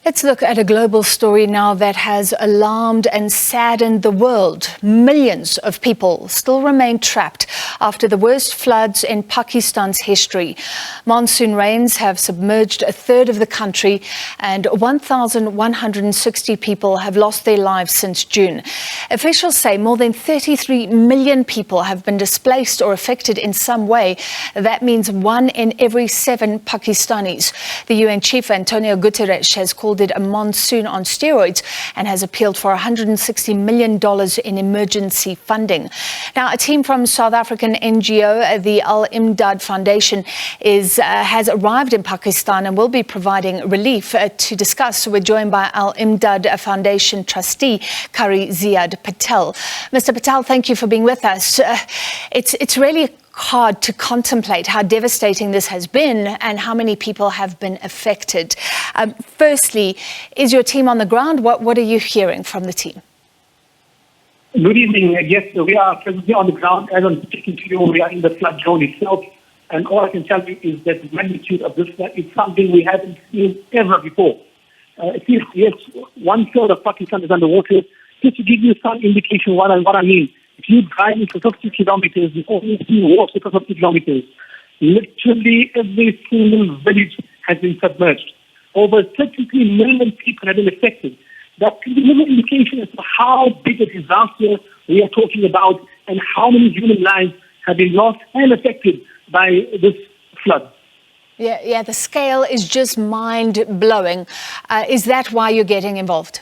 Let's look at a global story now that has alarmed and saddened the world. Millions of people still remain trapped after the worst floods in Pakistan's history. Monsoon rains have submerged a third of the country and 1,160 people have lost their lives since June. Officials say more than 33 million people have been displaced or affected in some way. That means 1 in every 7 Pakistanis. The UN Chief Antonio Guterres has called it a monsoon on steroids and has appealed for $160 million in emergency funding. Now, a team from South African NGO, the Al-Imdaad Foundation, has arrived in Pakistan and will be providing relief. To discuss, we're joined by Al-Imdaad Foundation trustee, Qari Ziyaad Patel. Mr. Patel, thank you for being with us. It's really hard to contemplate how devastating this has been and how many people have been affected. Firstly, is your team on the ground? What are you hearing from the team? Good evening. Yes, we are presently on the ground. As I'm speaking to you, we are in the flood zone itself. And all I can tell you is that the magnitude of this flood is something we haven't seen ever before. Yes, 1/3 of Pakistan is underwater. Just to give you some indication what I mean. If you drive for 50 kilometers, you only see water for 50 kilometers. Literally every single village has been submerged. Over 33 million people have been affected. That gives you a little indication as to how big a disaster we are talking about and how many human lives have been lost and affected by this flood. Yeah, the scale is just mind-blowing. Is that why you're getting involved?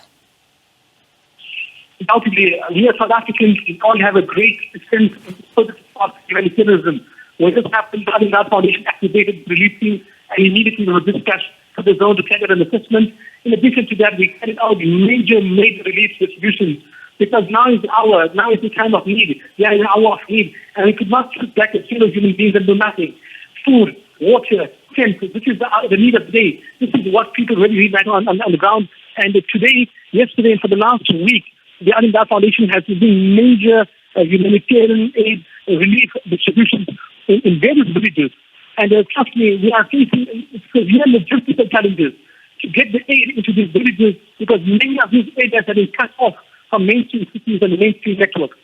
Undoubtedly, we as South Africans all have a great sense of humanitarianism. When this happened, the NGO Foundation activated relief team and immediately we were dispatched to the zone to carry out an assessment. In addition to that, we carried out major relief distributions because now is the time of need. We are in an hour of need, and we could not sit back as fellow human beings and do nothing. Food, water, tent, this is the need of the day. This is what people really need right on the ground. And yesterday, and for the last week, the NGO Foundation has been doing major humanitarian aid relief distributions in various villages. And trust me, we are facing severe logistical challenges to get the aid into these villages because many of these areas have been cut off from mainstream cities and the mainstream network.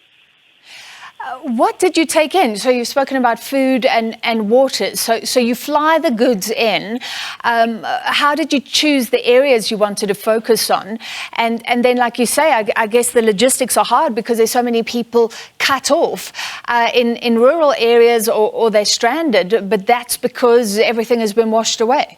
What did you take in? So you've spoken about food and water. So you fly the goods in. How did you choose the areas you wanted to focus on? And then, like you say, I guess the logistics are hard because there's so many people cut off in rural areas or they're stranded, but that's because everything has been washed away.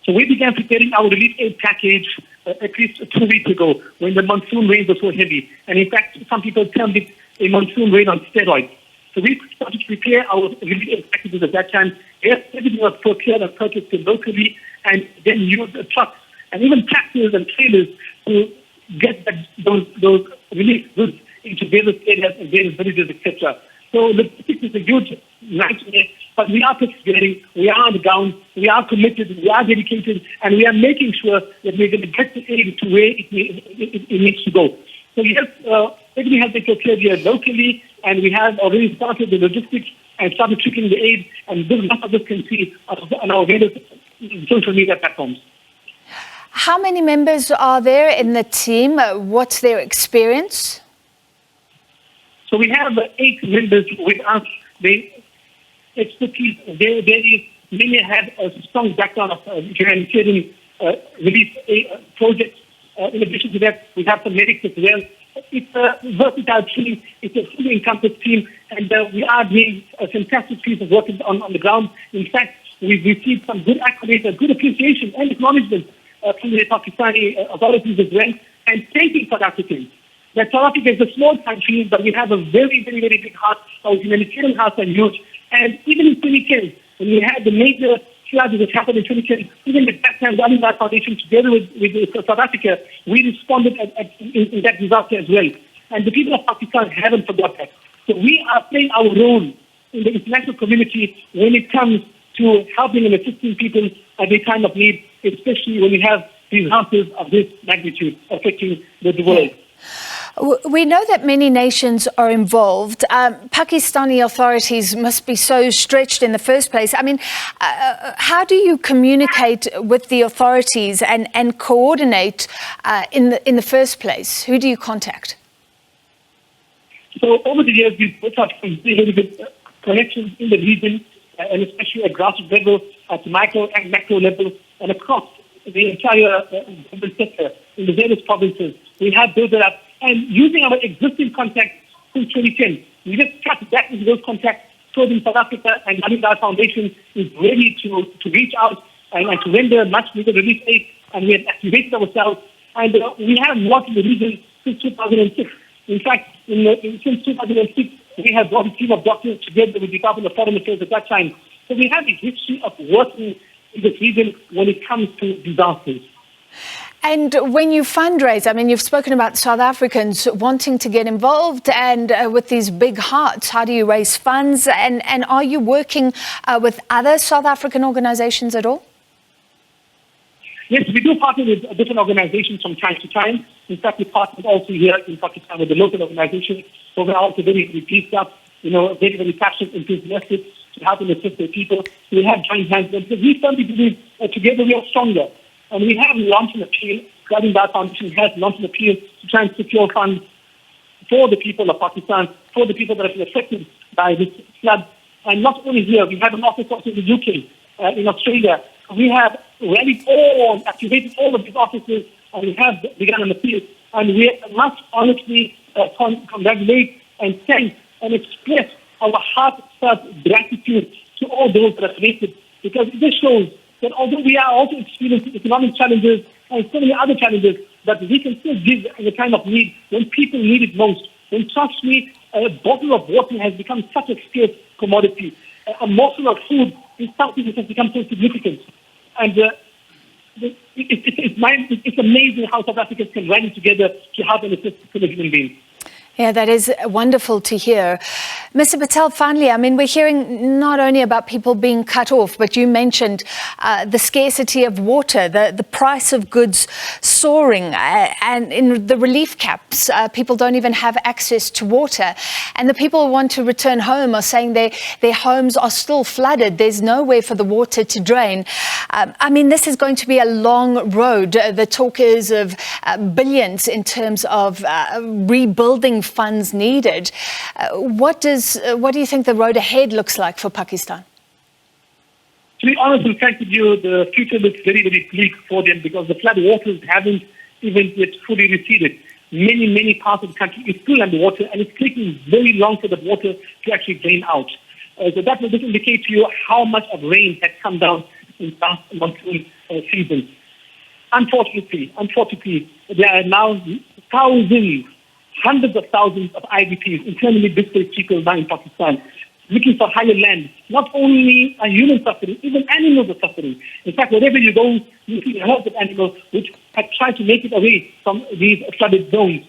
So we began preparing our relief aid package at least 2 weeks ago when the monsoon rains were so heavy. And in fact, some people termed it a monsoon rain on steroids. So we started to prepare our relief aid packages at that time. Everything was procured and purchased locally and then used trucks and even tractors and trailers to get those relief goods into various areas and various villages, etc. So logistics is a huge nightmare, but we are persevering, we are on the ground, we are committed, we are dedicated, and we are making sure that we're going to get the aid to where it needs to go. So yes, everything has been procured here locally, and we have already started the logistics and started trickling the aid, and this much of this can see on our various social media platforms. How many members are there in the team? What's their experience? So we have 8 members with us. They expertise. Many have a strong background of humanitarian relief projects. In addition to that, we have some medics as well. It's a versatile team. It's a fully encompassed team, and we are doing a fantastic piece of work on the ground. In fact, we've received some good accolades, good appreciation and acknowledgement from the Pakistani authorities as well, and thanking South Africans. That South Africa is a small country, but we have a very big heart. Our humanitarian hearts are huge. And even in 2010, when we had the major floods that happened in 2010, even at that time, the NGO Foundation, together with South Africa, we responded in that disaster as well. And the people of Pakistan haven't forgot that. So we are playing our role in the international community when it comes to helping and assisting people at a time of need, especially when we have disasters of this magnitude affecting the world. We know that many nations are involved. Pakistani authorities must be so stretched in the first place. I mean, how do you communicate with the authorities and coordinate in the first place? Who do you contact? So over the years, we've built up some very good connections in the region, and especially at grassroots level, at micro and macro level, and across the entire government sector in the various provinces. We have built it up. And using our existing contacts since 2010, we just cut back into those contacts. So in South Africa and Al-Imdaad Foundation is ready to reach out and to render much needed relief aid. And we have activated ourselves. And we have worked in the region since 2006. In fact, since 2006, we have brought a team of doctors together with the Department of Foreign Affairs at that time. So we have a history of working in this region when it comes to disasters. And when you fundraise, I mean, you've spoken about South Africans wanting to get involved and with these big hearts, how do you raise funds? And are you working with other South African organizations at all? Yes, we do partner with different organizations from time to time. In fact, we partner also here in Pakistan with the local organizations. So we're also very pleased up, very, very passionate, enthusiastic to help and assist the people. We have joined hands because we firmly believe together we are stronger. And we have launched an appeal. The Al-Imdaad Foundation has launched an appeal to try and secure funds for the people of Pakistan, for the people that have been affected by this flood. And not only here, we have an office also in the UK, in Australia. We have rallied activated all of these offices, and we have begun an appeal. And we must honestly congratulate and thank and express our heartfelt gratitude to all those that are related, because this shows that although we are also experiencing economic challenges and so many other challenges, that we can still give in a time of need when people need it most. When, trust me, a bottle of water has become such a scarce commodity. A morsel of food is something that has become so significant. And it's amazing how South Africans can rally together to help and assist fellow human beings. Yeah, that is wonderful to hear. Mr. Patel, finally, I mean, we're hearing not only about people being cut off, but you mentioned the scarcity of water, the price of goods soaring, and in the relief camps, people don't even have access to water. And the people who want to return home are saying their homes are still flooded. There's nowhere for the water to drain. I mean, this is going to be a long road. The talk is of billions in terms of rebuilding funds needed. What do you think the road ahead looks like for Pakistan? To be honest and frank with you, the future looks very, very bleak for them because the flood waters haven't even yet fully receded. Many parts of the country is still underwater, and it's taking very long for the water to actually drain out. So that will just indicate to you how much of rain has come down in past monsoon season. Unfortunately, there are now hundreds of thousands of IDPs, internally displaced people now in Pakistan, looking for higher land. Not only are humans suffering, even animals are suffering. In fact, wherever you go, you see herds of animals which have tried to make it away from these flooded zones.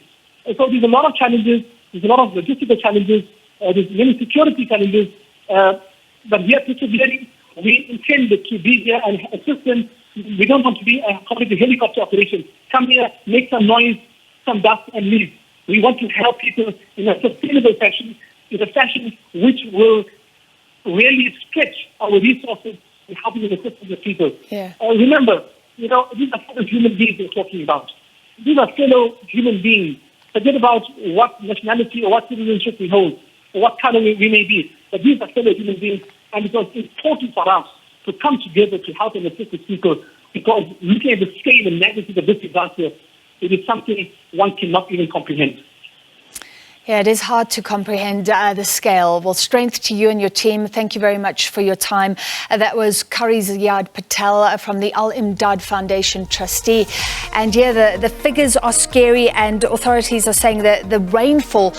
So there's a lot of challenges, there's a lot of logistical challenges, there's many security challenges, but we are persevering. We intend to be here and assist them. We don't want to be a complete helicopter operation. Come here, make some noise, some dust, and leave. We want to help people in a sustainable fashion, in a fashion which will really stretch our resources in helping and assisting the people. Yeah. Remember, these are fellow human beings we're talking about. These are fellow human beings. Forget about what nationality or what citizenship we hold, or what color we may be. But these are fellow human beings, and it was important for us to come together to help and assist the people, because looking at the scale and magnitude of this disaster, it is something one cannot even comprehend. Yeah, it is hard to comprehend the scale. Well, strength to you and your team. Thank you very much for your time. That was Qari Ziyaad Patel from the Al-Imdaad Foundation trustee. And yeah, the figures are scary, and authorities are saying that the rainfall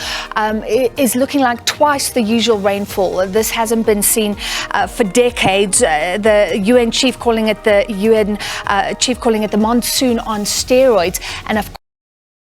is looking like twice the usual rainfall. This hasn't been seen for decades. The UN chief calling it the monsoon on steroids. And of